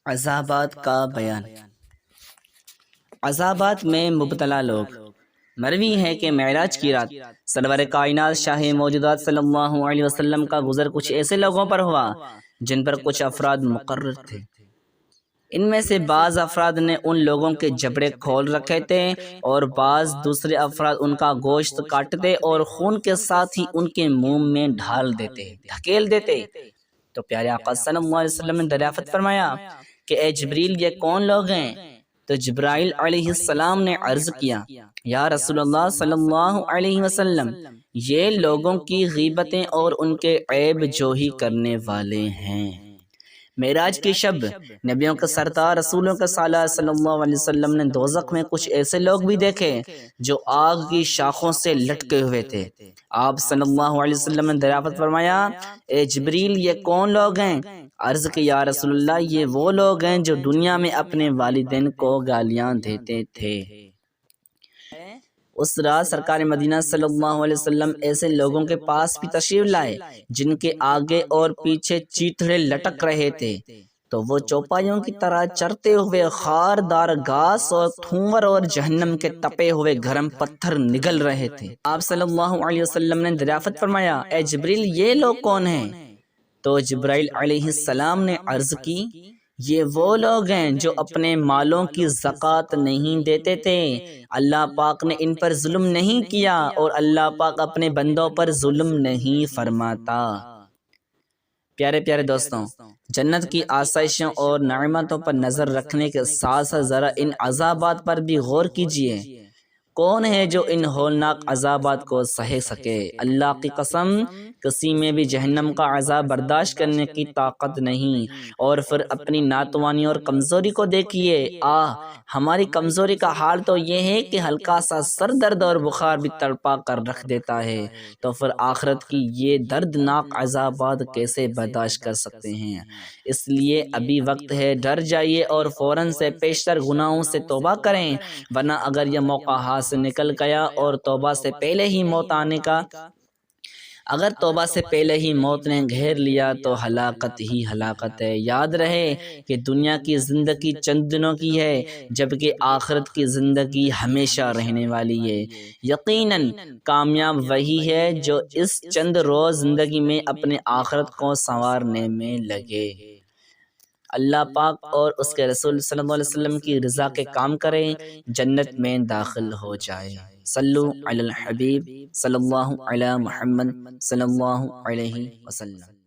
عذابات کا بیان۔ عذابات میں مبتلا لوگ۔ مروی ہے کہ معراج کی رات سرور کائنات شاہ موجودات صلی اللہ علیہ وسلم کا گزر کچھ ایسے لوگوں پر ہوا جن پر کچھ افراد مقرر تھے۔ ان میں سے بعض افراد نے ان لوگوں کے جبڑے کھول رکھے تھے اور بعض دوسرے افراد ان کا گوشت کاٹتے اور خون کے ساتھ ہی ان کے منہ میں ڈھال دیتے، دھکیل دیتے۔ تو پیارے آقا صلی اللہ علیہ وسلم نے دریافت فرمایا کہ اے جبریل، یہ کون لوگ ہیں؟ تو جبرائیل علیہ السلام نے عرض کیا، یا رسول اللہ صلی اللہ علیہ وسلم، یہ لوگوں کی غیبتیں اور ان کے عیب جوہی کرنے والے ہیں۔ معراج کی شب نبیوں کے سردار رسولوں کے سالار صلی اللہ علیہ وسلم نے دوزخ میں کچھ ایسے لوگ بھی دیکھے جو آگ کی شاخوں سے لٹکے ہوئے تھے۔ آپ صلی اللہ علیہ وسلم نے دریافت فرمایا، اے جبریل، یہ کون لوگ ہیں؟ عرض کہ یا رسول اللہ، یہ وہ لوگ ہیں جو دنیا میں اپنے والدین کو گالیاں دیتے تھے۔ اس رات سرکار مدینہ صلی اللہ علیہ وسلم ایسے لوگوں کے پاس بھی تشریف لائے جن کے آگے اور پیچھے چیتڑے لٹک رہے تھے، تو وہ چوپایوں کی طرح چرتے ہوئے خاردار گھاس اور تھومر اور جہنم کے تپے ہوئے گرم پتھر نگل رہے تھے۔ آپ صلی اللہ علیہ وسلم نے دریافت فرمایا، اے جبریل، یہ لوگ کون ہیں؟ تو جبرائیل علیہ السلام نے عرض کی، یہ وہ لوگ ہیں جو اپنے مالوں کی زکوٰۃ نہیں دیتے تھے۔ اللہ پاک نے ان پر ظلم نہیں کیا اور اللہ پاک اپنے بندوں پر ظلم نہیں فرماتا۔ پیارے پیارے دوستوں، جنت کی آسائشوں اور نعمتوں پر نظر رکھنے کے ساتھ ساتھ ذرا ان عذابات پر بھی غور کیجیے۔ کون ہے جو ان ہولناک عذابات کو سہے سکے؟ اللہ کی قسم، کسی میں بھی جہنم کا عذاب برداشت کرنے کی طاقت نہیں۔ اور پھر اپنی ناتوانی اور کمزوری کو دیکھیے۔ ہماری کمزوری کا حال تو یہ ہے کہ ہلکا سا سر درد اور بخار بھی تڑپا کر رکھ دیتا ہے، تو پھر آخرت کی یہ دردناک عذابات کیسے برداشت کر سکتے ہیں؟ اس لیے ابھی وقت ہے، ڈر جائیے اور فوراً سے پیشتر گناہوں سے توبہ کریں، ورنہ اگر یہ موقع ہاتھ سے نکل گیا اور توبہ سے پہلے ہی موت نے گھیر لیا تو ہلاکت ہی ہلاکت ہے۔ یاد رہے کہ دنیا کی زندگی چند دنوں کی ہے، جبکہ آخرت کی زندگی ہمیشہ رہنے والی ہے۔ یقیناً کامیاب وہی ہے جو اس چند روز زندگی میں اپنے آخرت کو سنوارنے میں لگے۔ اللہ پاک اور اس کے رسول صلی اللہ علیہ وسلم کی رضا کے کام کریں، جنت میں داخل ہو جائے۔ صلو علی الحبیب صلی اللہ علی محمد صلی اللہ علیہ وسلم۔